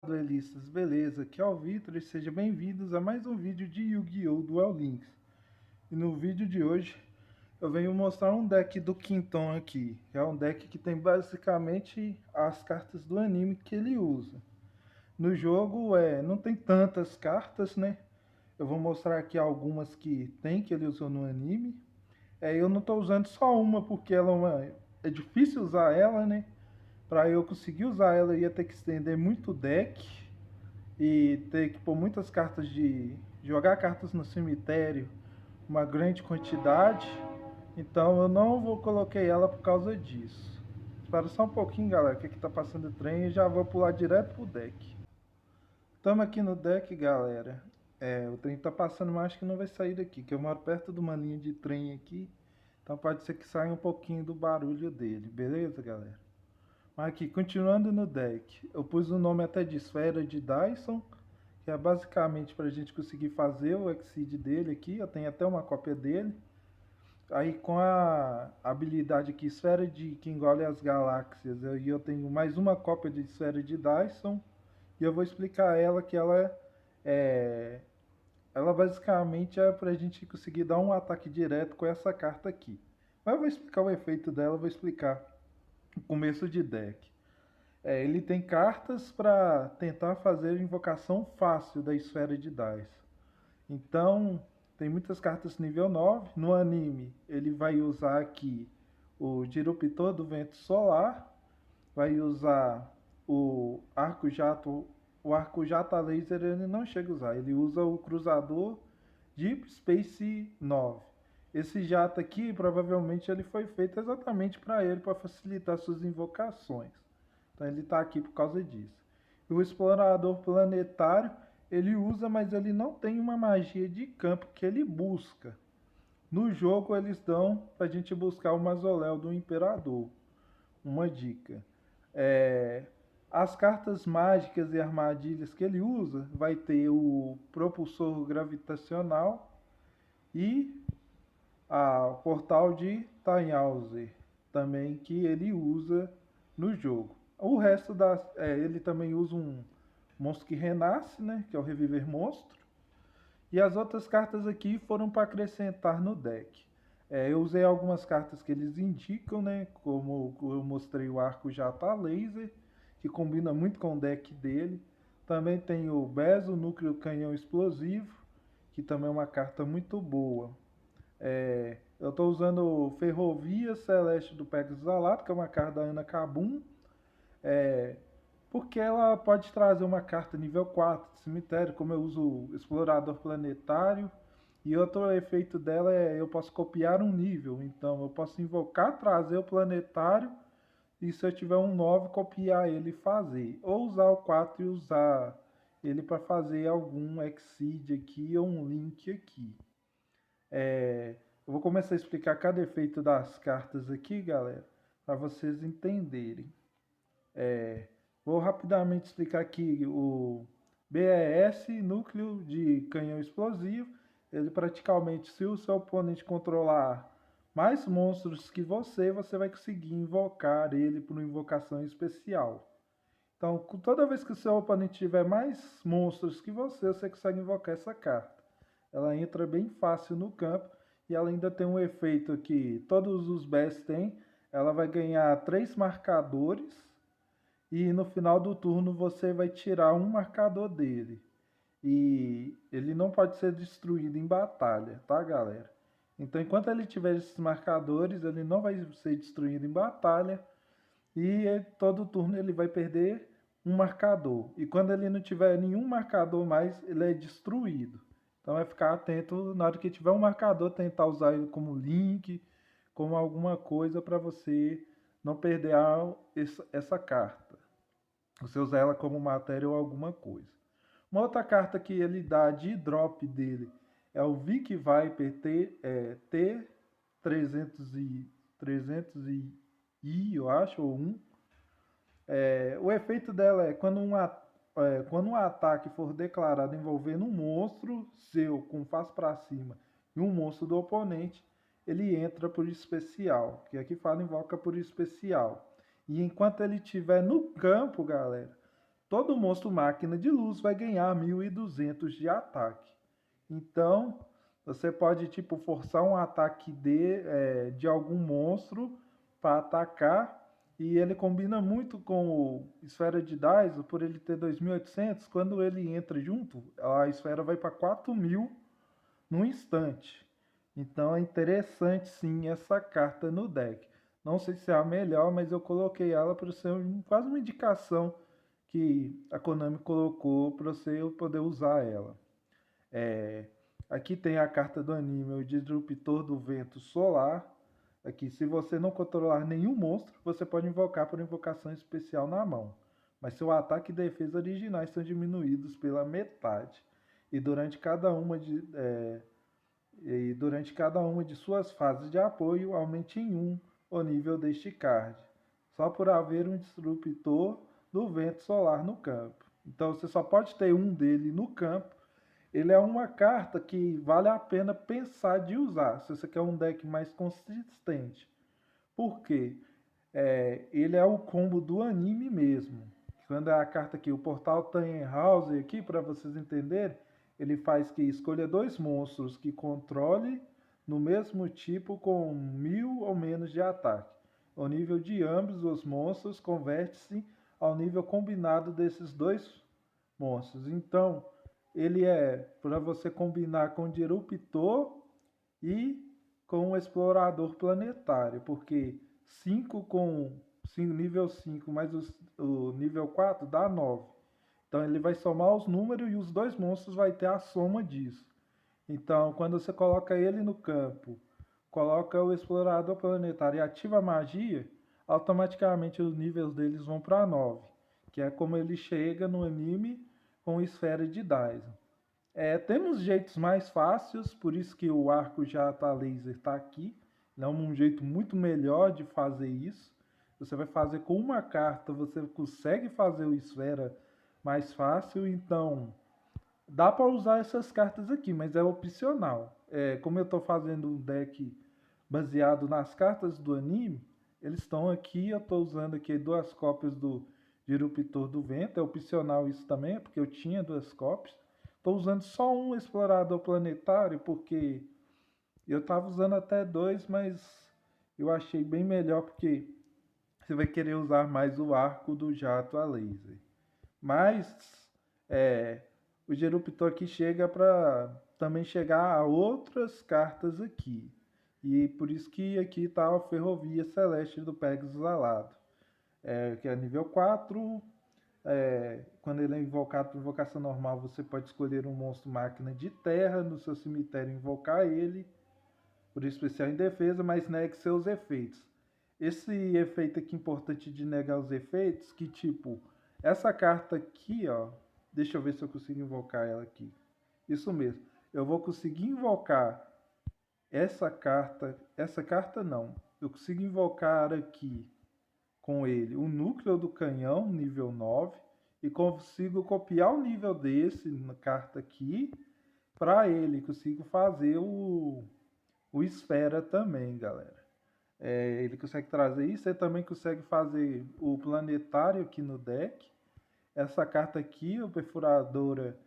Duelistas, beleza? Aqui é o Vitor e sejam bem-vindos a mais um vídeo de Yu-Gi-Oh! Duel Links. E no vídeo de hoje eu venho mostrar um deck do Quinton aqui. É um deck que tem basicamente as cartas do anime que ele usa. No jogo não tem tantas cartas, né? Eu vou mostrar aqui algumas que tem que ele usou no anime. Eu não estou usando só uma porque é difícil usar ela, né? Para eu conseguir usar ela, eu ia ter que estender muito o deck e ter que pôr muitas cartas de jogar cartas no cemitério, uma grande quantidade. Então eu não vou coloquei ela por causa disso. Espera só um pouquinho, galera, que aqui tá passando o trem e já vou pular direto pro deck. Estamos aqui no deck, galera. O trem tá passando, mas acho que não vai sair daqui, que eu moro perto de uma linha de trem aqui. Então pode ser que saia um pouquinho do barulho dele, beleza, galera? Mas aqui, continuando no deck, eu pus o nome até de Esfera de Dyson, que é basicamente para a gente conseguir fazer o Exceed dele aqui. Eu tenho até uma cópia dele. Aí com a habilidade aqui, Esfera de que engole as galáxias, eu tenho mais uma cópia de Esfera de Dyson. E eu vou explicar ela que é, ela basicamente é para a gente conseguir dar um ataque direto com essa carta aqui. Mas eu vou explicar o efeito dela, eu vou explicar o começo de deck. Ele tem cartas para tentar fazer invocação fácil da esfera de Dice. Então, tem muitas cartas nível 9. No anime, ele vai usar aqui o Disruptor do Vento Solar, vai usar o Arco Jato. O Arco Jata Laser ele não chega a usar, ele usa o Cruzador Deep Space 9. Esse jato aqui, provavelmente, ele foi feito exatamente para ele, para facilitar suas invocações. Então ele está aqui por causa disso. E o explorador planetário ele usa, mas ele não tem uma magia de campo que ele busca. No jogo eles dão para a gente buscar o mausoléu do imperador. Uma dica. É, as cartas mágicas e armadilhas que ele usa vai ter o propulsor gravitacional e o portal de Tannhauser também que ele usa no jogo. O resto ele também usa um monstro que renasce, né, que é o reviver monstro. E as outras cartas aqui foram para acrescentar no deck. Eu usei algumas cartas que eles indicam, né, como eu mostrei o arco Jata Laser, que combina muito com o deck dele. Também tem o Bezo, núcleo canhão explosivo, que também é uma carta muito boa. Eu estou usando Ferrovia Celeste do Pegasus Alato, que é uma carta da Ana Kabum, porque ela pode trazer uma carta nível 4 de cemitério, como eu uso o Explorador Planetário. E outro efeito dela eu posso copiar um nível, então eu posso invocar, trazer o planetário, e se eu tiver um 9, copiar ele e fazer. Ou usar o 4 e usar ele para fazer algum Exceed aqui ou um Link aqui. Eu vou começar a explicar cada efeito das cartas aqui, galera, para vocês entenderem. Vou rapidamente explicar aqui o BES, núcleo de canhão explosivo. Ele praticamente, se o seu oponente controlar mais monstros que você vai conseguir invocar ele por uma invocação especial. Então, toda vez que o seu oponente tiver mais monstros que você consegue invocar essa carta. Ela entra bem fácil no campo e ela ainda tem um efeito que todos os BES têm. Ela vai ganhar 3 marcadores e no final do turno você vai tirar um marcador dele. E ele não pode ser destruído em batalha, tá, galera? Então, enquanto ele tiver esses marcadores, ele não vai ser destruído em batalha. E todo turno ele vai perder um marcador. E quando ele não tiver nenhum marcador mais, ele é destruído. Então é ficar atento na hora que tiver um marcador, tentar usar ele como link, como alguma coisa para você não perder essa carta. Você usar ela como matéria ou alguma coisa. Uma outra carta que ele dá de drop dele é o Vic Viper T300 eu acho, ou 1. O efeito dela é quando um ataque for declarado envolvendo um monstro seu com face para cima e um monstro do oponente, ele entra por especial, que aqui fala invoca por especial. E enquanto ele estiver no campo, galera, todo monstro máquina de luz vai ganhar 1200 de ataque. Então, você pode tipo forçar um ataque de algum monstro para atacar. E ele combina muito com o Esfera de Daiso, por ele ter 2800. Quando ele entra junto, a esfera vai para 4000 num instante. Então é interessante sim essa carta no deck. Não sei se é a melhor, mas eu coloquei ela para ser quase uma indicação que a Konami colocou para você poder usar ela. É, aqui tem a carta do anime, o Disruptor do Vento Solar. Aqui, se você não controlar nenhum monstro, você pode invocar por invocação especial na mão. Mas seu ataque e defesa originais são diminuídos pela metade. E durante cada uma de suas fases de apoio, aumente em 1 o nível deste card. Só por haver um Disruptor do Vento Solar no campo. Então você só pode ter um dele no campo. Ele é uma carta que vale a pena pensar de usar, se você quer um deck mais consistente. Por quê? Ele é o combo do anime mesmo. Quando é a carta aqui, o Portal Tannenhauser aqui, para vocês entenderem, ele faz que escolha 2 monstros que controle no mesmo tipo com 1000 ou menos de ataque. O nível de ambos os monstros converte-se ao nível combinado desses 2 monstros. Então, ele é para você combinar com o Disruptor e com o Explorador Planetário, porque 5 com nível 5 mais o nível 4 dá 9. Então ele vai somar os números e os 2 monstros vai ter a soma disso. Então, quando você coloca ele no campo, coloca o Explorador Planetário e ativa a magia, automaticamente os níveis deles vão para 9, que é como ele chega no anime com Esfera de Dyson. Temos jeitos mais fáceis, por isso que o arco Jata Laser está aqui. É um jeito muito melhor de fazer isso. Você vai fazer com uma carta, você consegue fazer o Esfera mais fácil. Então, dá para usar essas cartas aqui, mas é opcional. Como eu estou fazendo um deck baseado nas cartas do anime, eles estão aqui. Eu estou usando aqui 2 cópias do Disruptor do Vento. É opcional isso também, porque eu tinha 2 cópias. Estou usando só um explorador planetário, porque eu estava usando até 2, mas eu achei bem melhor, porque você vai querer usar mais o arco do jato a laser. Mas o Disruptor aqui chega para também chegar a outras cartas aqui. E por isso que aqui está a Ferrovia Celeste do Pegasus Alado. Que é nível 4. Quando ele é invocado por invocação normal, você pode escolher um monstro máquina de terra no seu cemitério e invocar ele, por especial em defesa, mas negue seus efeitos. Esse efeito aqui importante de negar os efeitos, que tipo, essa carta aqui, ó, deixa eu ver se eu consigo invocar ela aqui. Isso mesmo, eu vou conseguir invocar essa carta não, eu consigo invocar aqui com ele o núcleo do canhão, nível 9, e consigo copiar o nível desse na carta aqui para ele. Consigo fazer o Esfera também, galera. Ele consegue trazer isso. Ele também consegue fazer o Planetário aqui no deck. Essa carta aqui, o Perfuradora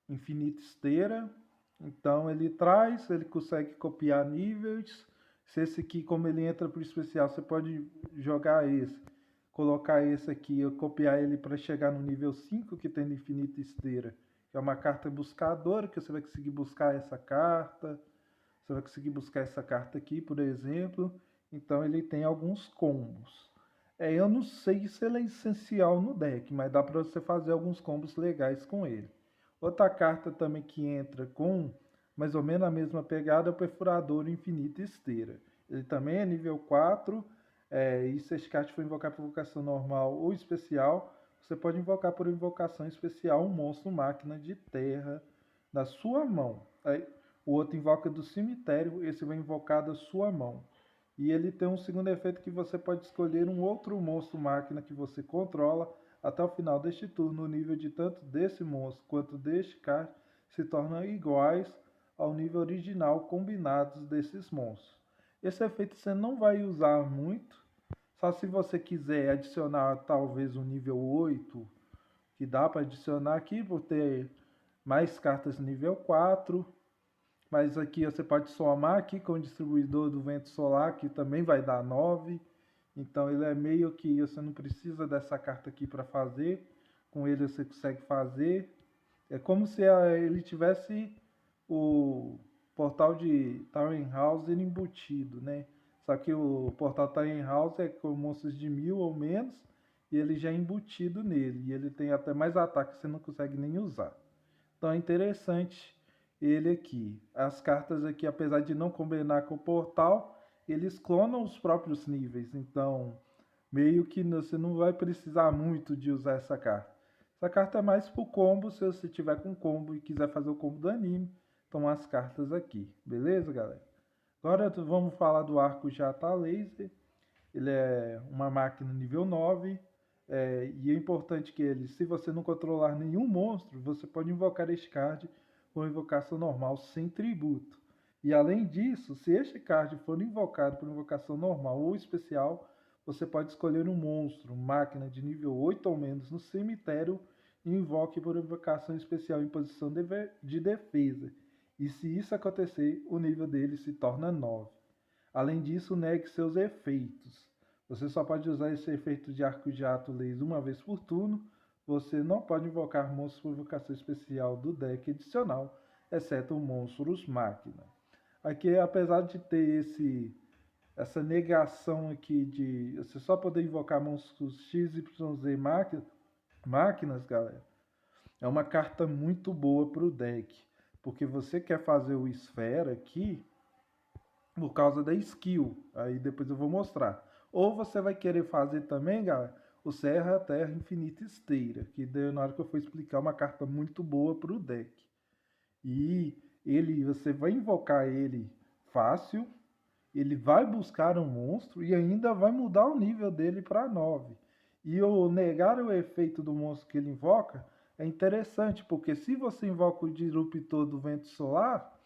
Infinita Esteira. Então ele consegue copiar níveis. Se esse aqui, como ele entra por especial, você pode jogar esse, colocar esse aqui, copiar ele para chegar no nível 5 que tem no Infinita Esteira, que é uma carta buscadora, que você vai conseguir buscar essa carta, você vai conseguir buscar essa carta aqui, por exemplo. Então ele tem alguns combos. Eu não sei se ele é essencial no deck, mas dá para você fazer alguns combos legais com ele. Outra carta também que entra com mais ou menos a mesma pegada é o Perfurador Infinita Esteira. Ele também é nível 4. E se esse card for invocar por invocação normal ou especial, você pode invocar por invocação especial um monstro máquina de terra da sua mão. Aí, o outro invoca do cemitério, esse vai invocar da sua mão. E ele tem um segundo efeito que você pode escolher um outro monstro máquina que você controla até o final deste turno. O nível de tanto desse monstro quanto deste card se tornam iguais ao nível original combinados desses monstros. Esse efeito você não vai usar muito, Só se você quiser adicionar talvez um nível 8, que dá para adicionar aqui, por ter mais cartas nível 4. Mas aqui você pode somar aqui com o distribuidor do vento solar, que também vai dar 9. Então ele é meio que você não precisa dessa carta aqui para fazer. Com ele você consegue fazer. É como se ele tivesse o portal de Towering embutido, né? Só que o portal Towering é com monstros de 1000 ou menos e ele já é embutido nele. E ele tem até mais ataque que você não consegue nem usar. Então é interessante ele aqui. As cartas aqui, apesar de não combinar com o portal, eles clonam os próprios níveis. Então, meio que você não vai precisar muito de usar essa carta. Essa carta é mais pro combo, se você tiver com combo e quiser fazer o combo do anime. Então as cartas aqui, beleza, galera? Agora vamos falar do arco Jata Laser. Ele é uma máquina nível 9. E é importante que ele, se você não controlar nenhum monstro, você pode invocar este card com invocação normal sem tributo. E além disso, se este card for invocado por invocação normal ou especial, você pode escolher um monstro, máquina de nível 8 ou menos no cemitério e invoque por invocação especial em posição de defesa. E se isso acontecer, o nível dele se torna 9. Além disso, negue seus efeitos. Você só pode usar esse efeito de arco jato laser uma vez por turno. Você não pode invocar monstros por invocação especial do deck adicional, exceto monstros máquina. Aqui, apesar de ter essa negação aqui de você só poder invocar monstros XYZ máquinas, galera, é uma carta muito boa para o deck. Porque você quer fazer o esfera aqui por causa da skill. Aí depois eu vou mostrar. Ou você vai querer fazer também, galera, o Serra Terra Infinita Esteira, que na hora que eu for explicar, uma carta muito boa para o deck. E você vai invocar ele fácil, ele vai buscar um monstro e ainda vai mudar o nível dele para 9. E o negar o efeito do monstro que ele invoca é interessante, porque se você invoca o Disruptor do Vento Solar,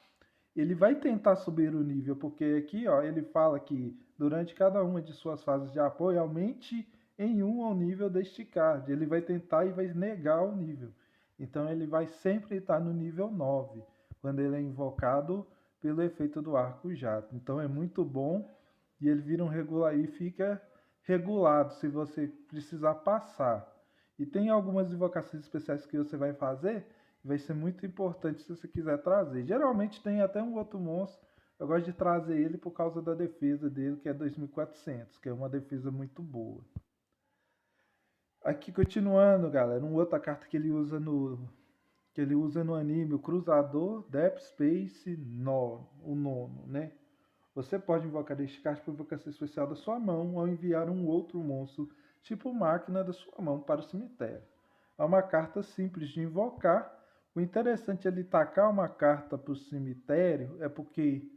ele vai tentar subir o nível, porque aqui ó, ele fala que durante cada uma de suas fases de apoio, aumente em 1 o nível deste card. Ele vai tentar e vai negar o nível. Então ele vai sempre estar no nível 9, quando ele é invocado pelo efeito do arco jato. Então é muito bom e ele vira um regular e fica regulado se você precisar passar. E tem algumas invocações especiais que você vai fazer, vai ser muito importante se você quiser trazer. Geralmente tem até um outro monstro, eu gosto de trazer ele por causa da defesa dele, que é 2400, que é uma defesa muito boa. Aqui continuando, galera, uma outra carta que ele usa no anime, o Cruzador Deep Space o nono, né? Você pode invocar este card por invocação especial da sua mão ao enviar um outro monstro tipo máquina da sua mão para o cemitério. É uma carta simples de invocar. O interessante é ele tacar uma carta para o cemitério é porque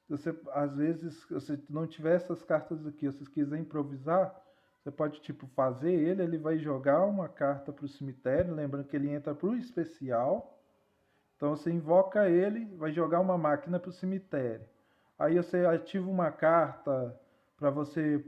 você, às vezes, se você não tiver essas cartas aqui, se você quiser improvisar, você pode tipo fazer ele vai jogar uma carta para o cemitério, lembrando que ele entra para o especial. Então você invoca ele, vai jogar uma máquina para o cemitério. Aí você ativa uma carta para você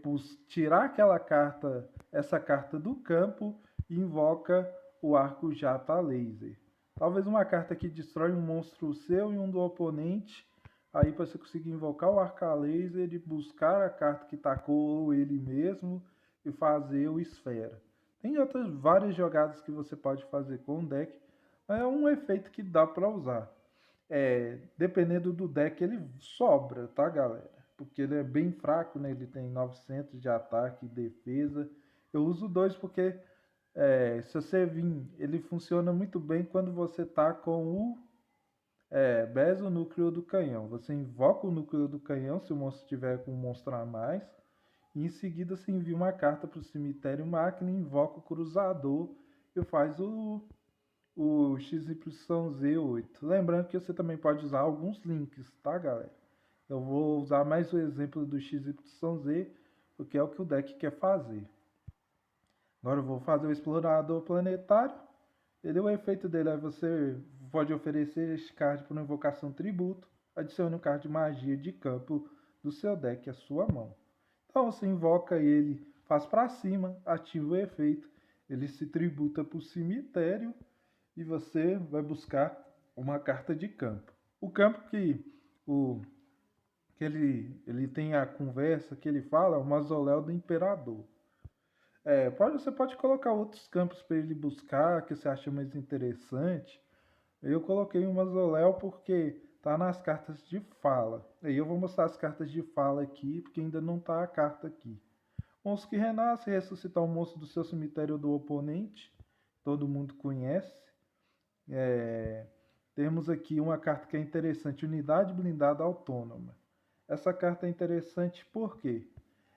tirar aquela carta, essa carta do campo e invoca o arco Jata Laser. Talvez uma carta que destrói um monstro seu e um do oponente. Aí para você conseguir invocar o arco laser e buscar a carta que tacou ele mesmo e fazer o esfera. Tem outras várias jogadas que você pode fazer com o deck. É um efeito que dá para usar. Dependendo do deck ele sobra, tá, galera? Porque ele é bem fraco, né? Ele tem 900 de ataque e defesa. Eu uso dois porque se você vir, ele funciona muito bem quando você tá com o Bezo núcleo do canhão. Você invoca o núcleo do canhão se o monstro tiver com um monstro a mais. E em seguida você envia uma carta para o cemitério máquina, invoca o cruzador e faz o XYZ8. Lembrando que você também pode usar alguns links, tá, galera? Eu vou usar mais o exemplo do XYZ, porque é o que o deck quer fazer. Agora eu vou fazer o explorador planetário. O efeito dele é você pode oferecer este card por invocação tributo. Adicione um card de magia de campo do seu deck à sua mão. Então você invoca ele, faz para cima, ativa o efeito, ele se tributa para o cemitério e você vai buscar uma carta de campo. O campo o, que ele tem a conversa, que ele fala, é o mausoléu do imperador. Você pode colocar outros campos para ele buscar, que você acha mais interessante. Eu coloquei um mausoléu porque tá nas cartas de fala. Aí eu vou mostrar as cartas de fala aqui, porque ainda não tá a carta aqui. Monstro que renasce, ressuscitar o monstro do seu cemitério do oponente. Todo mundo conhece. É, Temos aqui uma carta que é interessante, unidade blindada autônoma. Essa carta é interessante porque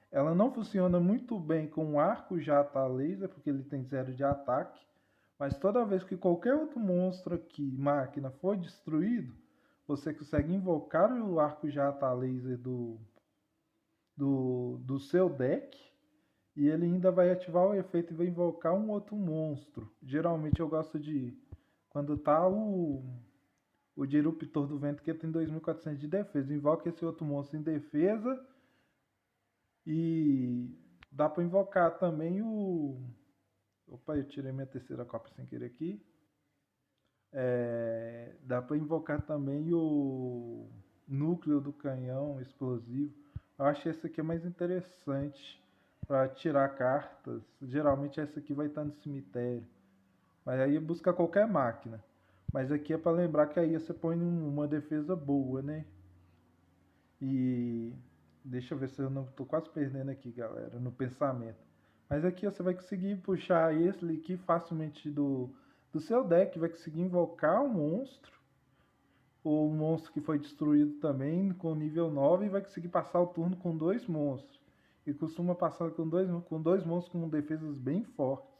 ela não funciona muito bem com o arco jato a laser, porque ele tem 0 de ataque. Mas toda vez que qualquer outro monstro aqui, máquina, for destruído, você consegue invocar o arco jato a laser do seu deck. E ele ainda vai ativar o efeito e vai invocar um outro monstro. Geralmente eu gosto de... Quando tá o Disruptor do Vento, que tem 2400 de defesa. Invoca esse outro monstro em defesa. E dá para invocar também o... Opa, eu tirei minha terceira cópia sem querer aqui. Dá para invocar também o núcleo do canhão explosivo. Eu acho que esse aqui é mais interessante para tirar cartas. Geralmente essa aqui vai estar no cemitério. Mas aí busca qualquer máquina. Mas aqui é para lembrar que aí você põe uma defesa boa, né? E deixa eu ver se eu não tô quase perdendo aqui, galera, no pensamento. Mas aqui você vai conseguir puxar esse aqui facilmente do seu deck, vai conseguir invocar um monstro, ou um monstro que foi destruído também com nível 9 e vai conseguir passar o turno com dois monstros. E costuma passar com dois monstros com defesas bem fortes.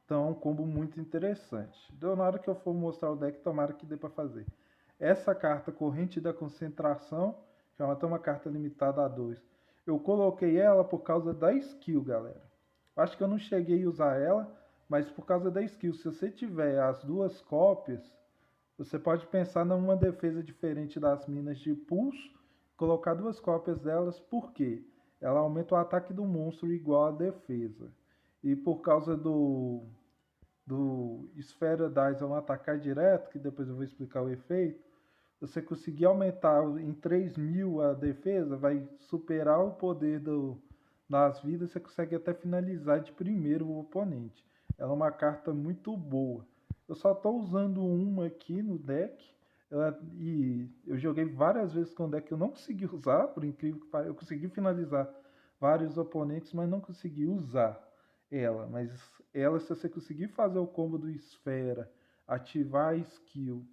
Então é um combo muito interessante. Então, na hora que eu for mostrar o deck, tomara que dê para fazer. Essa carta, Corrente da Concentração, que é uma carta limitada a 2. Eu coloquei ela por causa da skill, galera. Acho que eu não cheguei a usar ela, mas por causa da skill. Se você tiver as duas cópias, você pode pensar numa defesa diferente das minas de pulso, colocar duas cópias delas, por quê? Ela aumenta o ataque do monstro igual a defesa. E por causa do Esfera Dice é um atacar direto, que depois eu vou explicar o efeito, você conseguir aumentar em 3.000 a defesa, vai superar o poder das vidas, você consegue até finalizar de primeiro o oponente. Ela é uma carta muito boa. Eu só estou usando uma aqui no deck, e eu joguei várias vezes com o deck que eu não consegui usar, por incrível que pareça. Eu consegui finalizar vários oponentes, mas não consegui usar ela. Mas ela, se você conseguir fazer o combo do Esfera, ativar a skill,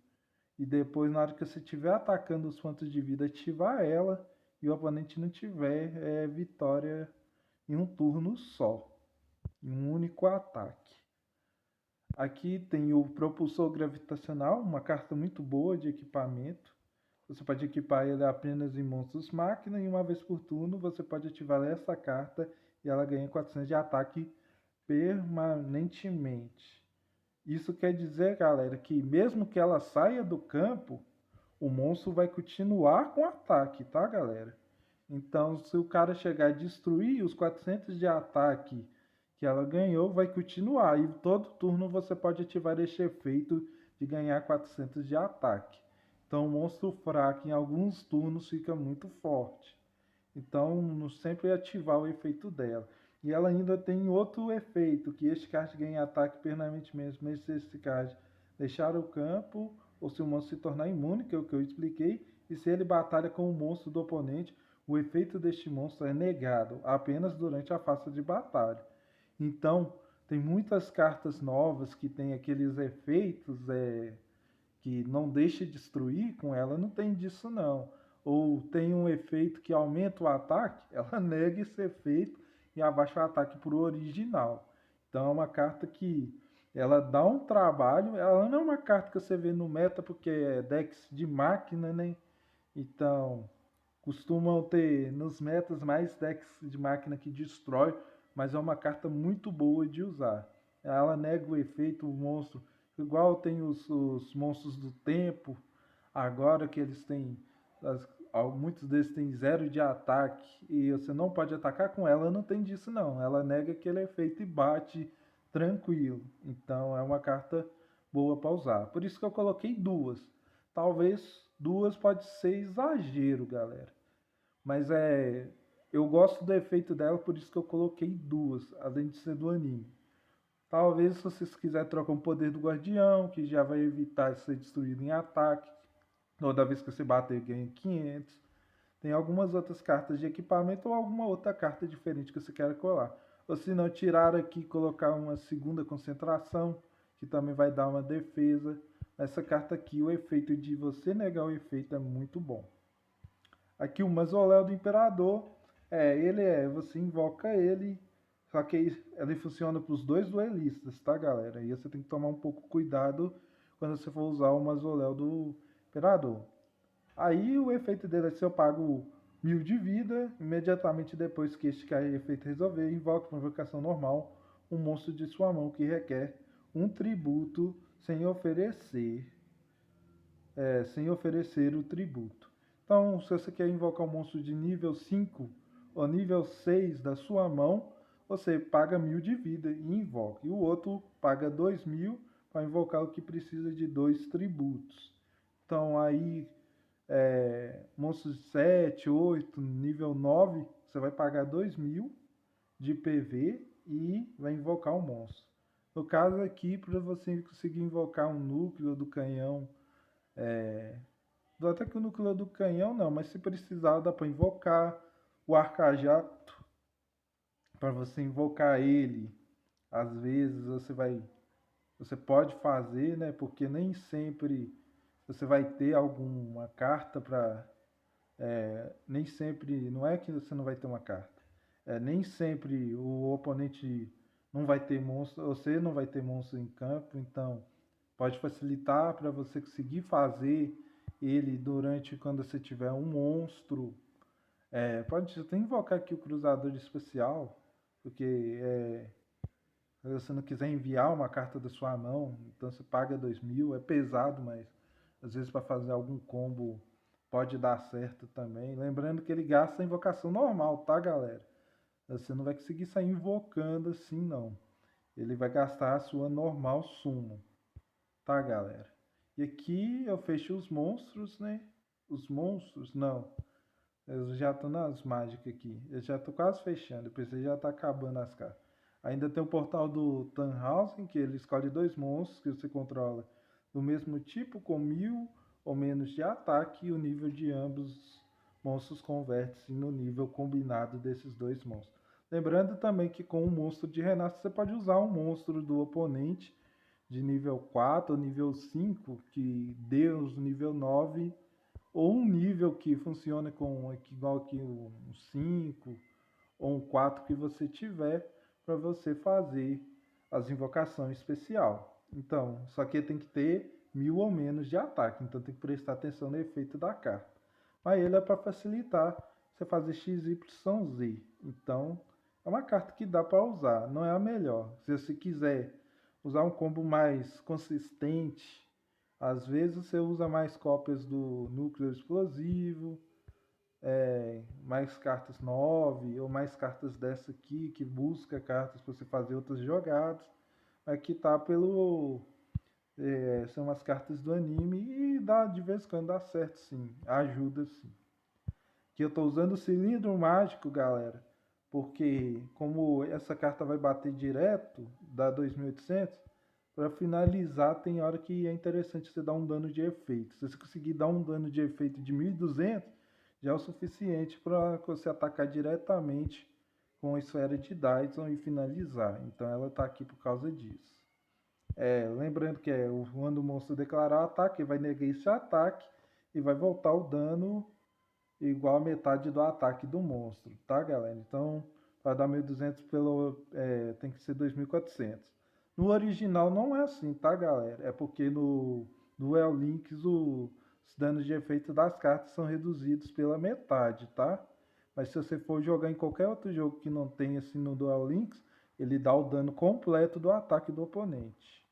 e depois, na hora que você estiver atacando os pontos de vida, ativar ela e o oponente não tiver, vitória em um turno só, em um único ataque. Aqui tem o Propulsor Gravitacional, uma carta muito boa de equipamento. Você pode equipar ele apenas em monstros máquina e uma vez por turno você pode ativar essa carta e ela ganha 400 de ataque permanentemente. Isso quer dizer, galera, que mesmo que ela saia do campo, o monstro vai continuar com ataque, tá, galera? Então, se o cara chegar a destruir os 400 de ataque que ela ganhou, vai continuar. E todo turno você pode ativar este efeito de ganhar 400 de ataque. Então, o monstro fraco em alguns turnos fica muito forte. Então, sempre ativar o efeito dela. E ela ainda tem outro efeito, que este card ganha ataque permanentemente, mesmo se esse card deixar o campo, ou se o monstro se tornar imune, que é o que eu expliquei, e se ele batalha com o monstro do oponente, o efeito deste monstro é negado, apenas durante a fase de batalha. Então, tem muitas cartas novas que tem aqueles efeitos que não deixa destruir, com ela não tem disso não. Ou tem um efeito que aumenta o ataque, ela nega esse efeito e abaixa o ataque para o original. Então é uma carta que ela dá um trabalho, ela não é uma carta que você vê no meta porque é decks de máquina, né? Então costumam ter nos metas mais decks de máquina que destrói, mas é uma carta muito boa de usar. Ela nega o efeito, o monstro, igual tem os monstros do tempo, agora que eles têm muitos desses têm 0 de ataque e você não pode atacar com ela, não tem disso não. Ela nega aquele efeito e bate tranquilo. Então é uma carta boa para usar. Por isso que eu coloquei duas. Talvez duas pode ser exagero, galera. Mas eu gosto do efeito dela, por isso que eu coloquei duas, além de ser do anime. Talvez se vocês quiserem trocar um poder do guardião, que já vai evitar de ser destruído em ataque. Toda vez que você bater, ganha 500. Tem algumas outras cartas de equipamento ou alguma outra carta diferente que você queira colar. Ou se não, tirar aqui e colocar uma segunda concentração, que também vai dar uma defesa. Essa carta aqui, o efeito de você negar o efeito é muito bom. Aqui o Mausoléu do Imperador, você invoca ele, só que ele funciona para os dois duelistas, tá galera? E você tem que tomar um pouco cuidado quando você for usar o Mausoléu do Imperador. Aí o efeito dele é se eu pago 1000 de vida, imediatamente depois que este efeito resolver, invoca uma invocação normal, um monstro de sua mão que requer um tributo sem oferecer o tributo. Então, se você quer invocar um monstro de nível 5 ou nível 6 da sua mão, você paga 1000 de vida e invoca. E o outro paga 2000 para invocar o que precisa de 2 tributos. Então, aí, monstros 7, 8, nível 9, você vai pagar 2000 de PV e vai invocar um monstro. No caso aqui, para você conseguir invocar um núcleo do canhão, até que o núcleo do canhão não, mas se precisar dá para invocar o arcajato, para você invocar ele. Às vezes você pode fazer, né? Porque nem sempre você vai ter alguma carta para nem sempre, não é que você não vai ter uma carta. Nem sempre o oponente não vai ter monstro, você não vai ter monstro em campo, então pode facilitar para você conseguir fazer ele durante quando você tiver um monstro. Pode até invocar aqui o cruzador especial, porque se você não quiser enviar uma carta da sua mão, então você paga 2000, é pesado, mas às vezes para fazer algum combo pode dar certo também. Lembrando que ele gasta a invocação normal, tá galera? Você não vai conseguir sair invocando assim não. Ele vai gastar a sua normal summon, tá galera? E aqui eu fecho os monstros, né? Os monstros, não. Eu já tô nas mágicas aqui. Eu já tô quase fechando. Depois você já tá acabando as cartas. Ainda tem o portal do Tannhausen, que ele escolhe 2 monstros que você controla do mesmo tipo, com 1000 ou menos de ataque, e o nível de ambos monstros converte-se no nível combinado desses 2 monstros. Lembrando também que com o monstro de renascer você pode usar um monstro do oponente de nível 4 ou nível 5, que dê os nível 9, ou um nível que funciona com igual aqui um 5 ou um 4 que você tiver para você fazer as invocações especial. Então, só que tem que ter 1000 ou menos de ataque, então tem que prestar atenção no efeito da carta. Mas ele é para facilitar você fazer XYZ. Então, é uma carta que dá para usar, não é a melhor. Se você quiser usar um combo mais consistente, às vezes você usa mais cópias do núcleo explosivo, mais cartas 9 ou mais cartas dessa aqui que busca cartas para você fazer outras jogadas. Aqui tá são as cartas do anime e dá, de vez em quando dá certo sim, ajuda sim. Que eu estou usando o cilindro mágico, galera, porque como essa carta vai bater direto, dá 2800, para finalizar tem hora que é interessante você dar um dano de efeito. Se você conseguir dar um dano de efeito de 1200, já é o suficiente para você atacar diretamente com a esfera de Dyson e finalizar. Então ela está aqui por causa disso. Lembrando que quando o monstro declarar o ataque, ele vai negar esse ataque e vai voltar o dano igual a metade do ataque do monstro, tá galera? Então, para dar 1200 tem que ser 2400. No original não é assim, tá galera? É porque no Duel Links os danos de efeito das cartas são reduzidos pela metade, tá? Mas se você for jogar em qualquer outro jogo que não tenha assim no Duel Links, ele dá o dano completo do ataque do oponente.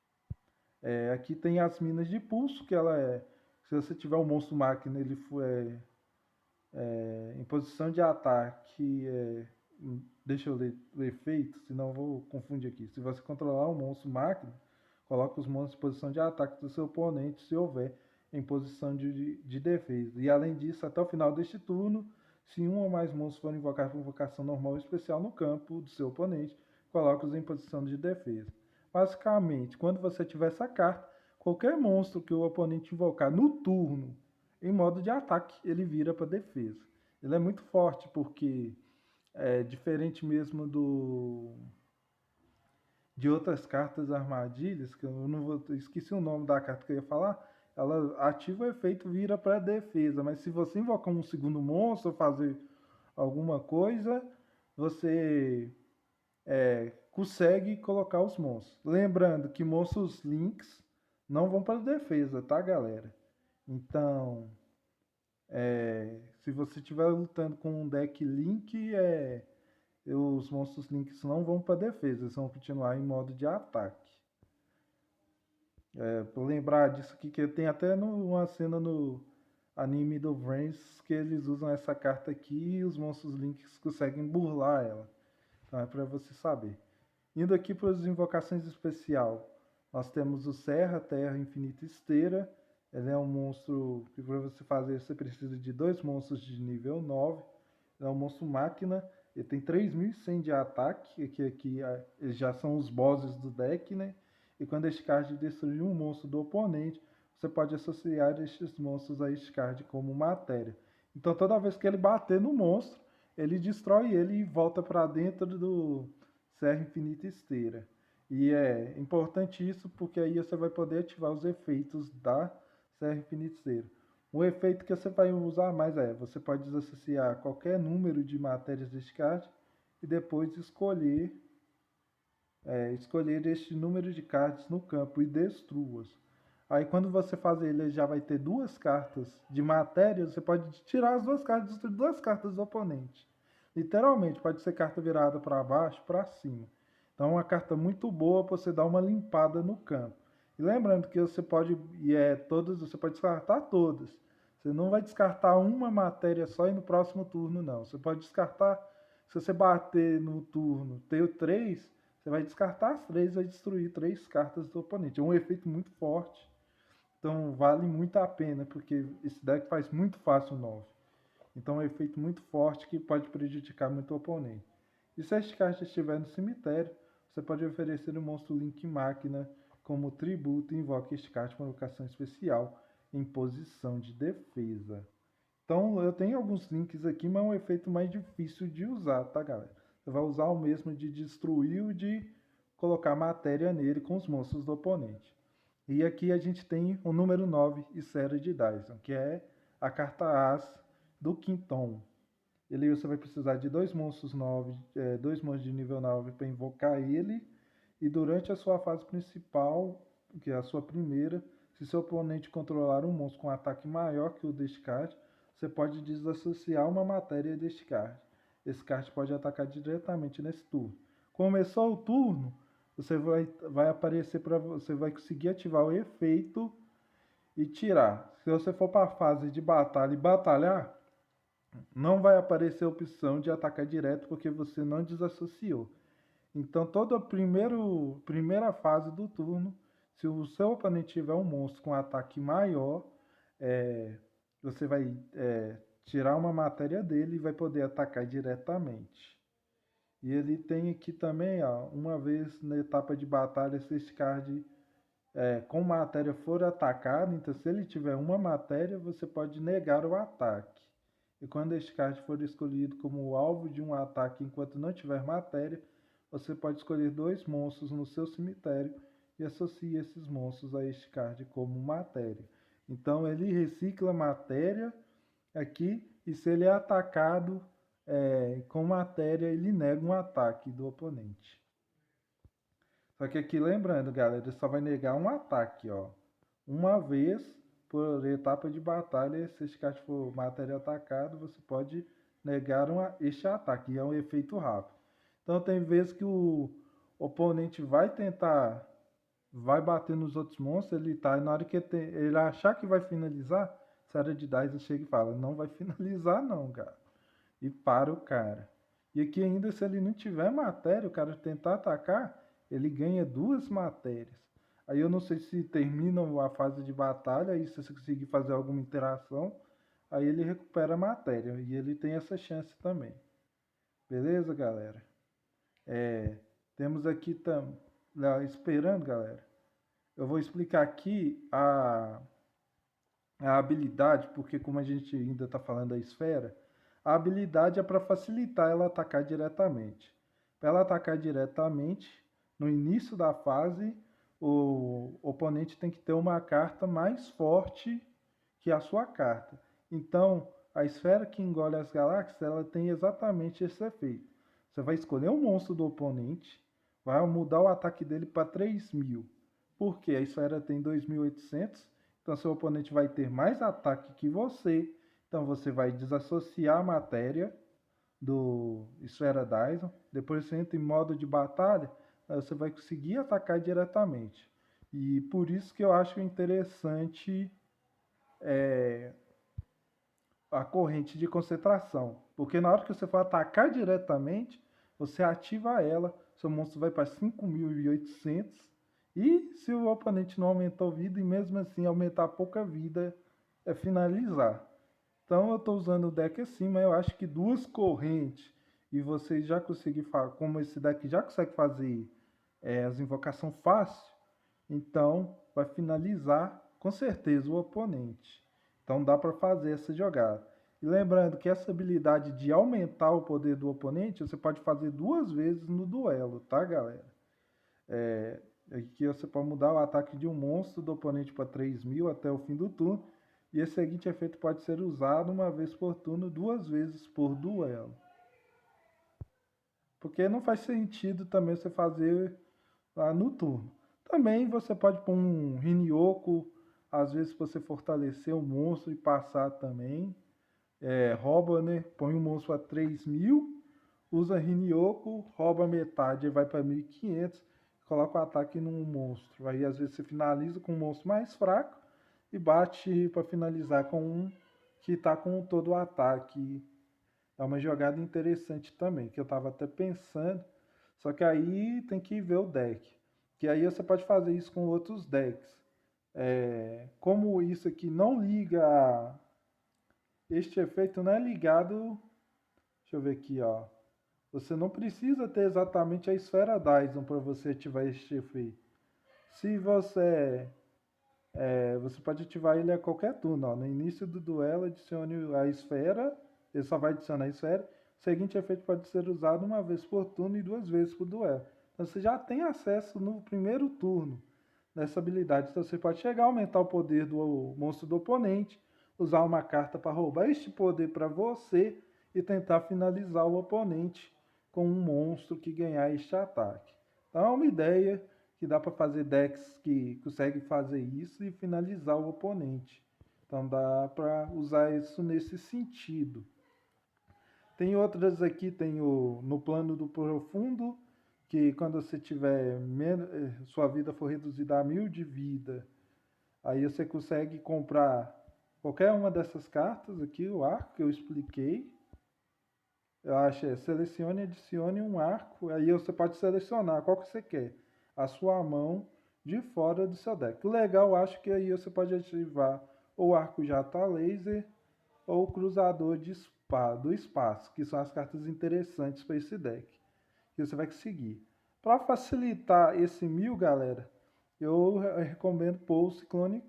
Aqui tem as minas de pulso, que ela se você tiver um monstro máquina, em posição de ataque, deixa eu ler o efeito, senão eu vou confundir aqui. Se você controlar um monstro máquina, coloque os monstros em posição de ataque do seu oponente se houver em posição de defesa. E além disso, até o final deste turno, se um ou mais monstros forem invocados por invocação normal ou especial no campo do seu oponente, coloque-os em posição de defesa. Basicamente, quando você tiver essa carta, qualquer monstro que o oponente invocar no turno em modo de ataque, ele vira para defesa. Ele é muito forte porque diferente mesmo de outras cartas armadilhas, que eu não vou, esqueci o nome da carta que eu ia falar, ela ativa o efeito vira para defesa, mas se você invocar um segundo monstro ou fazer alguma coisa, você consegue colocar os monstros. Lembrando que monstros links não vão para defesa, tá, galera? Então, se você estiver lutando com um deck link, os monstros links não vão para defesa, eles vão continuar em modo de ataque. Por lembrar disso aqui, que tem até uma cena no anime do Vrens que eles usam essa carta aqui e os monstros links conseguem burlar ela. Então é para você saber. Indo aqui para as invocações especial, nós temos o Serra, Terra Infinita Esteira. Ele é um monstro que para você fazer você precisa de 2 monstros de nível 9. Ele é um monstro máquina. Ele tem 3100 de ataque, que aqui já são os bosses do deck, né? E quando este card destruir um monstro do oponente, você pode associar estes monstros a este card como matéria. Então toda vez que ele bater no monstro, ele destrói ele e volta para dentro do Serra Infinita Esteira. E é importante isso porque aí você vai poder ativar os efeitos da Serra Infinita Esteira. O efeito que você vai usar mais você pode desassociar qualquer número de matérias deste card e depois escolher este número de cards no campo e destrua-as. Aí quando você fazer ele já vai ter 2 cartas de matéria, você pode tirar as 2 cartas, destruir 2 cartas do oponente. Literalmente, pode ser carta virada para baixo, para cima. Então é uma carta muito boa para você dar uma limpada no campo. E lembrando que você pode, você pode descartar todas. Você não vai descartar uma matéria só e no próximo turno não. Você pode descartar, se você bater no turno, ter 3, você vai descartar as 3 e vai destruir 3 cartas do oponente. É um efeito muito forte. Então vale muito a pena, porque esse deck faz muito fácil o 9. Então é um efeito muito forte que pode prejudicar muito o oponente. E se este card estiver no cemitério, você pode oferecer um monstro Link Máquina como tributo e invoque este card com invocação especial em posição de defesa. Então eu tenho alguns links aqui, mas é um efeito mais difícil de usar, tá, galera? Você vai usar o mesmo de destruir ou de colocar matéria nele com os monstros do oponente. E aqui a gente tem o número 9 e série de Dyson, que é a carta As do Quinton. Ele você vai precisar de 2 monstros 9, 2 monstros de nível 9 para invocar ele. E durante a sua fase principal, que é a sua primeira, se seu oponente controlar um monstro com um ataque maior que o deste card, você pode desassociar uma matéria deste card. Esse card pode atacar diretamente nesse turno. Começou o turno, você vai aparecer para você vai conseguir ativar o efeito e tirar. Se você for para a fase de batalha e batalhar, não vai aparecer a opção de atacar direto porque você não desassociou. Então toda a primeira fase do turno, se o seu oponente tiver um monstro com ataque maior, você vai tirar uma matéria dele e vai poder atacar diretamente. E ele tem aqui também, uma vez na etapa de batalha, se esse card com matéria for atacado, então se ele tiver uma matéria, você pode negar o ataque. E quando este card for escolhido como alvo de um ataque enquanto não tiver matéria, você pode escolher 2 monstros no seu cemitério e associe esses monstros a este card como matéria. Então ele recicla matéria aqui e se ele é atacado com matéria, ele nega um ataque do oponente. Só que aqui lembrando, galera, ele só vai negar um ataque, ó. Uma vez por etapa de batalha, se esse card for matéria atacado, você pode negar este ataque. E é um efeito rápido. Então tem vezes que o oponente vai bater nos outros monstros, ele tá, e na hora que ele achar que vai finalizar, Esfera de Dyson chega e fala, não vai finalizar não, cara. E para o cara. E aqui ainda, se ele não tiver matéria, o cara tentar atacar, ele ganha 2 matérias. Aí eu não sei se termina a fase de batalha, e se você conseguir fazer alguma interação, aí ele recupera a matéria. E ele tem essa chance também. Beleza, galera? Temos aqui esperando, galera. Eu vou explicar aqui a habilidade, porque como a gente ainda está falando da esfera, a habilidade é para facilitar ela atacar diretamente. Para ela atacar diretamente, no início da fase, o oponente tem que ter uma carta mais forte que a sua carta. Então, a esfera que engole as galáxias, ela tem exatamente esse efeito. Você vai escolher um monstro do oponente, vai mudar o ataque dele para 3.000. Porque a esfera tem 2.800, então seu oponente vai ter mais ataque que você. Então você vai desassociar a matéria do Esfera Dyson. Depois você entra em modo de batalha, aí você vai conseguir atacar diretamente. E por isso que eu acho interessante a corrente de concentração. Porque na hora que você for atacar diretamente, você ativa ela, seu monstro vai para 5.800. E se o oponente não aumentou vida e mesmo assim aumentar pouca vida, é finalizar. Então eu estou usando o deck assim, mas eu acho que 2 correntes e vocês já conseguem, como esse deck já consegue fazer as invocações fácil, então vai finalizar com certeza o oponente. Então dá para fazer essa jogada. E lembrando que essa habilidade de aumentar o poder do oponente, você pode fazer 2 vezes no duelo, tá, galera? Aqui você pode mudar o ataque de um monstro do oponente para 3.000 até o fim do turno. E esse seguinte efeito pode ser usado uma vez por turno, 2 vezes por duelo. Porque não faz sentido também você fazer lá no turno. Também você pode pôr um Rinyoku, às vezes você fortalecer o monstro e passar também. Rouba, né? Põe um monstro a 3.000, usa Rinyoku, rouba metade e vai para 1.500, coloca o ataque num monstro. Aí às vezes você finaliza com um monstro mais fraco e bate para finalizar com um que está com todo o ataque. É uma jogada interessante também, que eu estava até pensando. Só que aí tem que ver o deck. Que aí você pode fazer isso com outros decks. Como isso aqui não liga este efeito não é ligado. Deixa eu ver aqui, ó. Você não precisa ter exatamente a esfera Dyson para você ativar este efeito. Se você pode ativar ele a qualquer turno. Ó. No início do duelo, adicione a esfera. Ele só vai adicionar a esfera. O seguinte efeito pode ser usado uma vez por turno e 2 vezes por duelo. Então você já tem acesso no primeiro turno nessa habilidade. Então você pode chegar a aumentar o poder do monstro do oponente, usar uma carta para roubar este poder para você e tentar finalizar o oponente com um monstro que ganhar este ataque. Então é uma ideia que dá para fazer decks que conseguem fazer isso e finalizar o oponente. Então dá para usar isso nesse sentido. Tem outras aqui, tem no plano do profundo, que quando você tiver sua vida for reduzida a 1.000 de vida, aí você consegue comprar qualquer uma dessas cartas aqui, o arco que eu expliquei. Eu acho selecione e adicione um arco, aí você pode selecionar qual que você quer, a sua mão de fora do seu deck. O legal, eu acho que aí você pode ativar ou arco jata laser ou cruzador do espaço, que são as cartas interessantes para esse deck, que você vai conseguir. Para facilitar esse 1.000, galera, eu recomendo pôr o Ciclone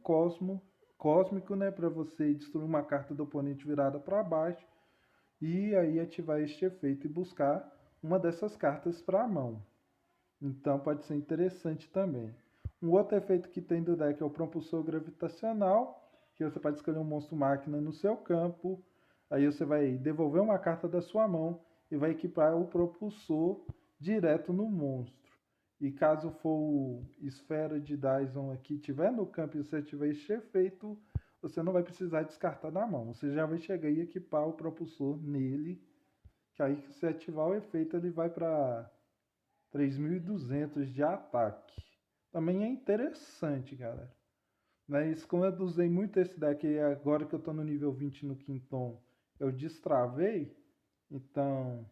Cósmico, né, para você destruir uma carta do oponente virada para baixo e aí ativar este efeito e buscar uma dessas cartas para a mão. Então pode ser interessante também. Um outro efeito que tem do deck é o Propulsor Gravitacional, que você pode escolher um monstro máquina no seu campo. Aí você vai devolver uma carta da sua mão e vai equipar o propulsor direto no monstro. E caso for o Esfera de Dyson aqui tiver no campo e você tiver este efeito, você não vai precisar descartar da mão. Você já vai chegar e equipar o propulsor nele, que aí se você ativar o efeito ele vai para 3.200 de ataque. Também é interessante, galera. Mas como eu usei muito esse deck e agora que eu tô no nível 20 no Quinton, eu destravei, então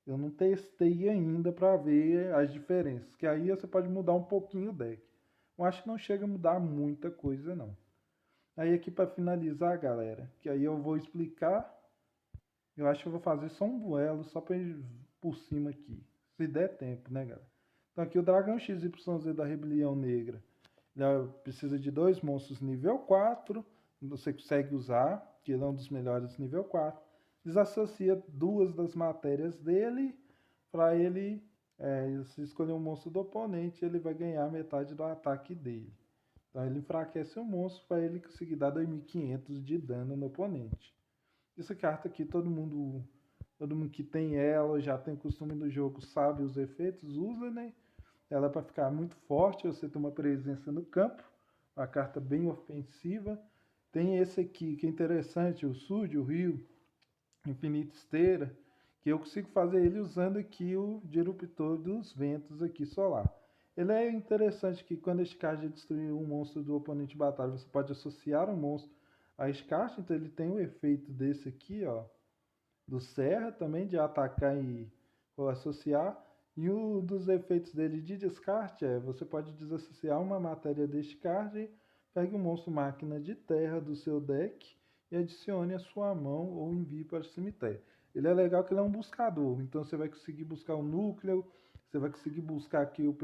eu não testei ainda para ver as diferenças. Que aí você pode mudar um pouquinho o deck. Eu acho que não chega a mudar muita coisa não. Aí aqui para finalizar, galera, que aí eu vou explicar. Eu acho que eu vou fazer só um duelo, só para ir por cima aqui. Se der tempo, né, galera? Então aqui o dragão XYZ da Rebelião Negra. Ele precisa de dois monstros nível 4. Você consegue usar, que ele é um dos melhores nível 4. Desassocia duas das matérias dele para ele, se escolher um monstro do oponente, ele vai ganhar metade do ataque dele. Então ele enfraquece o monstro para ele conseguir dar 2.500 de dano no oponente. Essa carta aqui todo mundo que tem ela, já tem costume no jogo, sabe os efeitos, usa, né? Ela para ficar muito forte, você tem uma presença no campo, uma carta bem ofensiva. Tem esse aqui que é interessante, o Sud, o Rio, Infinita Esteira, que eu consigo fazer ele usando aqui o Disruptor dos Ventos aqui solar. Ele é interessante que quando este card destruir um monstro do oponente de batalha, você pode associar um monstro a este card, então ele tem o efeito desse aqui, ó, do Serra também, de atacar e ou associar. E um dos efeitos dele de descarte é você pode desassociar uma matéria deste card, pegue um monstro máquina de terra do seu deck e adicione a sua mão ou envie para o cemitério. Ele é legal que ele é um buscador, então você vai conseguir buscar o núcleo, você vai conseguir buscar aqui o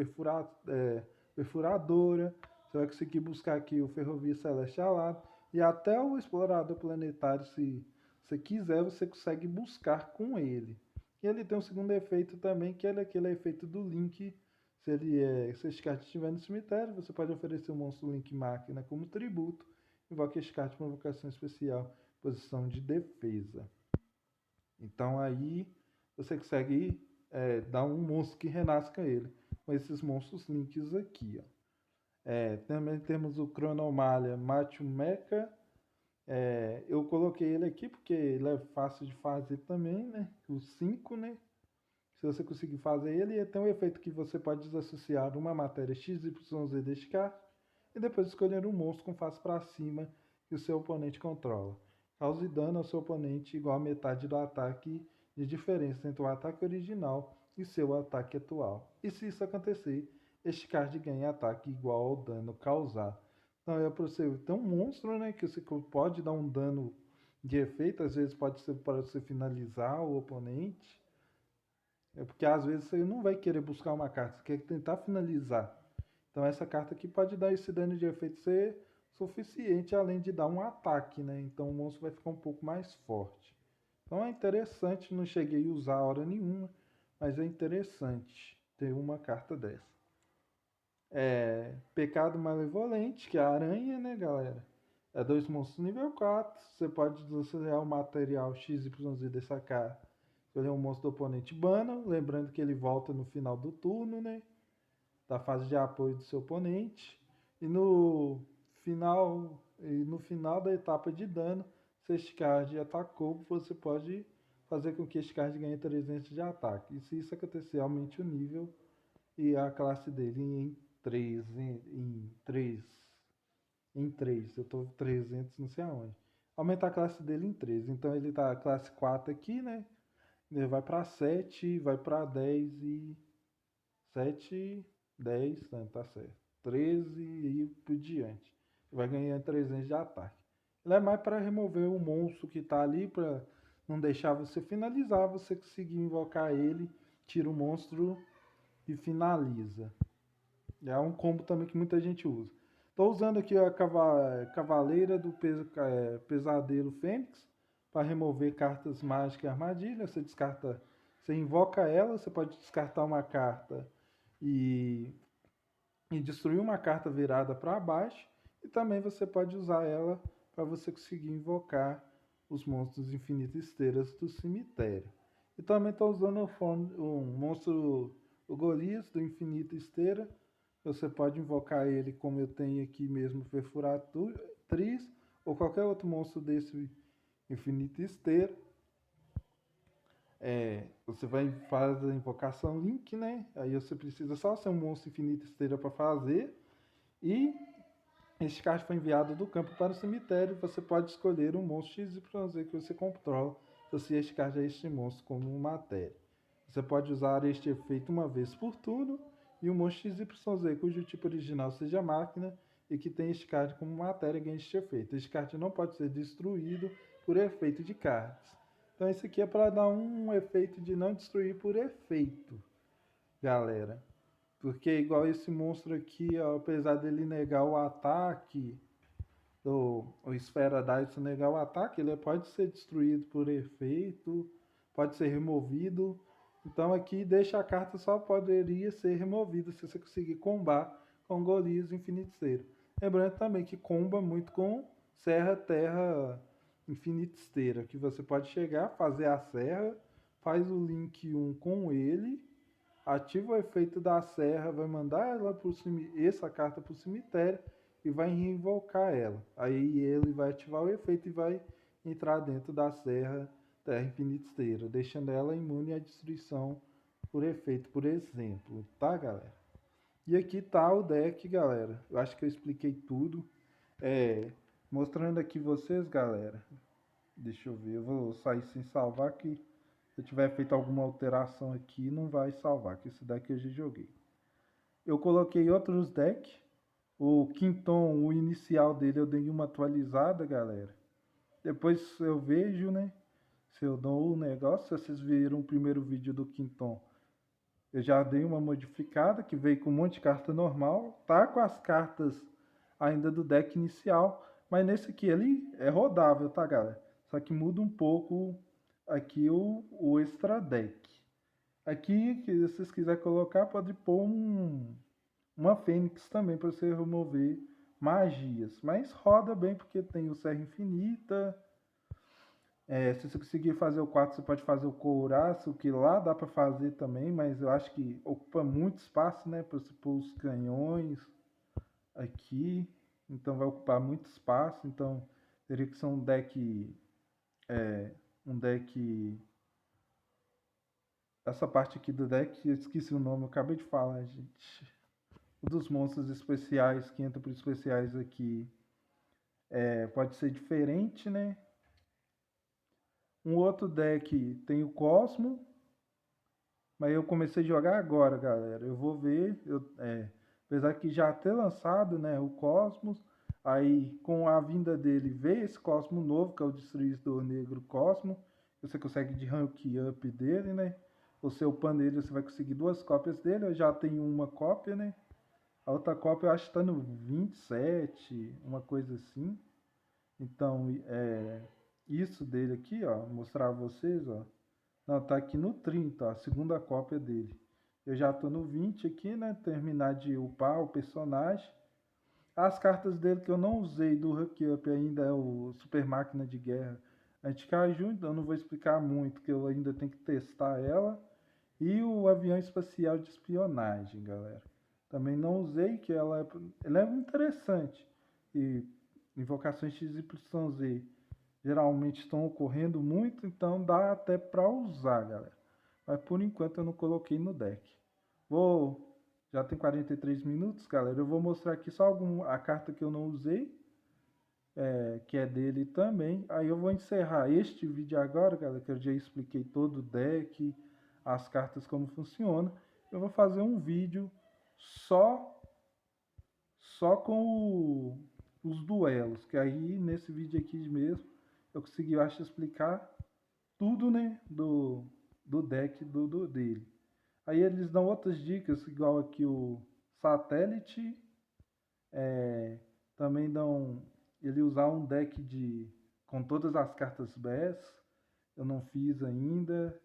perfuradora, você vai conseguir buscar aqui o ferrovia celeste alado e até o explorador planetário, se você quiser, você consegue buscar com ele. E ele tem um segundo efeito também, que é aquele efeito do Link. Se esse card estiver no cemitério, você pode oferecer o monstro Link Máquina como tributo. Invoca esse card com invocação especial, posição de defesa. Então aí você consegue dar um monstro que renasca ele. Com esses monstros links aqui. Ó. Também temos o Chronomalha Machu Mecha. Eu coloquei ele aqui porque ele é fácil de fazer também, né? O 5, né? Se você conseguir fazer ele tem um efeito que você pode desassociar uma matéria XYZ deste card e depois escolher um monstro com face para cima que o seu oponente controla. Cause dano ao seu oponente igual a metade do ataque de diferença entre o ataque original e seu ataque atual. E se isso acontecer, este card ganha ataque igual ao dano causado. Então é para você ter um monstro, né, que você pode dar um dano de efeito, às vezes pode ser para você finalizar o oponente. Porque às vezes você não vai querer buscar uma carta, você quer tentar finalizar. Então essa carta aqui pode dar esse dano de efeito ser suficiente, além de dar um ataque, né? Então o monstro vai ficar um pouco mais forte. Então é interessante, não cheguei a usar hora nenhuma, mas é interessante ter uma carta dessa. Pecado Malevolente, que é a aranha, né, galera? É dois monstros nível 4. Você pode desassociar o material XYZ dessa carta. Escolher um monstro do oponente bana. Lembrando que ele volta no final do turno, né? Da fase de apoio do seu oponente. E no final da etapa de dano, se este card atacou, você pode fazer com que este card ganhe 300 de ataque. E se isso acontecer, aumente o nível e a classe dele em 3, em 3, em 3, eu tô 300 não sei aonde. Aumentar a classe dele em 3, então ele tá classe 4 aqui, né? Ele vai para 7, vai para 10 e 7, 10, não, tá certo. 13 e por diante. Vai ganhando 300 de ataque. Ele é mais para remover o monstro que tá ali, para não deixar você finalizar, você conseguir invocar ele, tira o monstro e finaliza. É um combo também que muita gente usa. Estou usando aqui a Cavaleira do Pesadelo Fênix para remover cartas mágicas e armadilha. Você descarta, você invoca ela, você pode descartar uma carta e, e destruir uma carta virada para baixo. E também você pode usar ela para você conseguir invocar os monstros infinitas esteiras do cemitério. E também estou usando um monstro, o Golias do Infinita Esteira. Você pode invocar ele como eu tenho aqui mesmo, Perfuratriz, ou qualquer outro monstro desse Infinita Esteira. Você vai fazer a invocação Link, né? Aí você precisa só ser um monstro Infinita Esteira para fazer. E Este card foi enviado do campo para o cemitério. Você pode escolher um monstro XYZ que você controla. Associe este card a este monstro como matéria. Você pode usar este efeito uma vez por turno. E o monstro XYZ, cujo tipo original seja máquina e que tem este card como matéria, ganha este efeito. Este card não pode ser destruído por efeito de cards. Então esse aqui é para dar um efeito de não destruir por efeito, galera. Porque igual esse monstro aqui, ó, apesar dele negar o ataque, o Esfera Dice negar o ataque, ele pode ser destruído por efeito, pode ser removido. Então aqui deixa a carta só poderia ser removida se você conseguir combar com Golias Infinitisteiro. Lembrando também que comba muito com Serra Terra Infinitisteira, que você pode chegar, fazer a serra, faz o link 1 com ele, ativa o efeito da serra, vai mandar essa carta para o cemitério e vai invocar ela. Aí ele vai ativar o efeito e vai entrar dentro da serra Terra Infinitisteira, deixando ela imune à destruição por efeito, por exemplo, tá, galera? E aqui tá o deck, galera. Eu acho que eu expliquei tudo. Mostrando aqui vocês, galera. Deixa eu ver, eu vou sair sem salvar aqui. Se eu tiver feito alguma alteração aqui, não vai salvar, que esse deck eu já joguei. Eu coloquei outros decks. O Quinton, o inicial dele, eu dei uma atualizada, galera. Depois eu vejo, né? Se eu dou o negócio. Se vocês viram o primeiro vídeo do Quinton, eu já dei uma modificada, que veio com um monte de carta normal. Tá com as cartas ainda do deck inicial. Mas nesse aqui ele é rodável, tá, galera? Só que muda um pouco aqui o extra deck. Aqui, se vocês quiserem colocar, pode pôr uma Fênix também para você remover magias. Mas roda bem porque tem o Serra Infinita. Se você conseguir fazer o 4, você pode fazer o Couraço, que lá dá para fazer também, mas eu acho que ocupa muito espaço, né? Para você pôr os canhões aqui. Então vai ocupar muito espaço. Então teria que ser um deck. Um deck. Essa parte aqui do deck, eu esqueci o nome, eu acabei de falar, gente. Um dos monstros especiais que entra para os especiais aqui pode ser diferente, né? Um outro deck tem o Cosmo, mas eu comecei a jogar agora, galera. Eu vou ver, apesar que já ter lançado, né, o Cosmos, aí com a vinda dele veio esse Cosmo novo, que é o Destruidor Negro Cosmo. Você consegue de rank up dele, né? O seu pan dele, você vai conseguir 2 cópias dele. Eu já tenho uma cópia, né? A outra cópia eu acho que está no 27, uma coisa assim. Então, isso dele aqui, ó, mostrar a vocês, ó. Não, tá aqui no 30, ó, a segunda cópia dele. Eu já tô no 20 aqui, né? Terminar de upar o personagem. As cartas dele que eu não usei do Hook Up ainda é o Super Máquina de Guerra Anti-Kaiju, então eu não vou explicar muito, que eu ainda tenho que testar ela. E o avião espacial de espionagem, galera. Também não usei, que ela é interessante. E invocações XYZ geralmente estão ocorrendo muito, então dá até para usar, galera. Mas por enquanto eu não coloquei no deck. Já tem 43 minutos, galera. Eu vou mostrar aqui só a carta que eu não usei, que é dele também. Aí eu vou encerrar este vídeo agora, galera, que eu já expliquei todo o deck, as cartas como funciona. Eu vou fazer um vídeo só com os duelos, que aí nesse vídeo aqui mesmo eu consegui, eu acho, explicar tudo, né, do deck dele. Aí eles dão outras dicas, igual aqui o satélite, também dão ele usar um deck com todas as cartas BES. Eu não fiz ainda.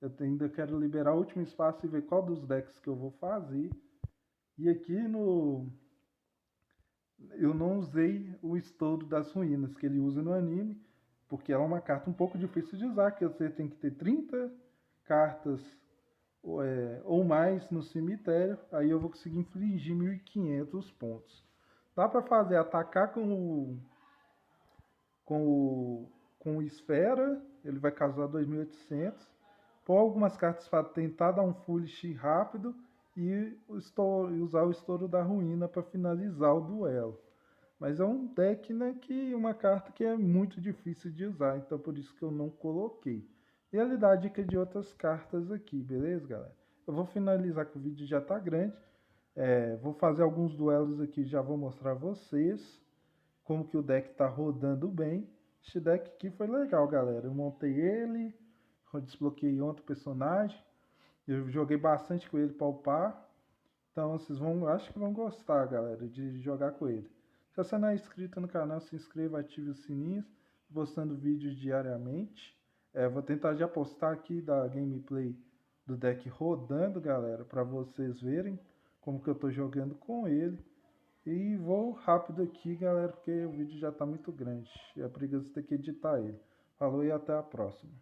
Eu ainda quero liberar o último espaço e ver qual dos decks que eu vou fazer. E aqui eu não usei o estouro das ruínas que ele usa no anime, porque ela é uma carta um pouco difícil de usar, que você tem que ter 30 cartas ou mais no cemitério, aí eu vou conseguir infligir 1.500 pontos. Dá para fazer atacar com o Esfera, ele vai causar 2.800. Pôr algumas cartas para tentar dar um foolish rápido e usar o estouro da ruína para finalizar o duelo. Mas é um deck, né, que uma carta que é muito difícil de usar, então por isso que eu não coloquei. E ele dá a dica de outras cartas aqui, beleza, galera? Eu vou finalizar que o vídeo já tá grande. Vou fazer alguns duelos aqui, já vou mostrar a vocês como que o deck tá rodando bem. Esse deck aqui foi legal, galera. Eu montei ele, eu desbloqueei outro personagem, eu joguei bastante com ele para upar. Então vocês vão, acho que vão gostar, galera, de jogar com ele. Se você não é inscrito no canal, se inscreva, ative os sininhos, postando vídeos diariamente. Vou tentar já postar aqui da gameplay do deck rodando, galera, para vocês verem como que eu tô jogando com ele. E vou rápido aqui, galera, porque o vídeo já tá muito grande. É preguiça ter que editar ele. Falou e até a próxima.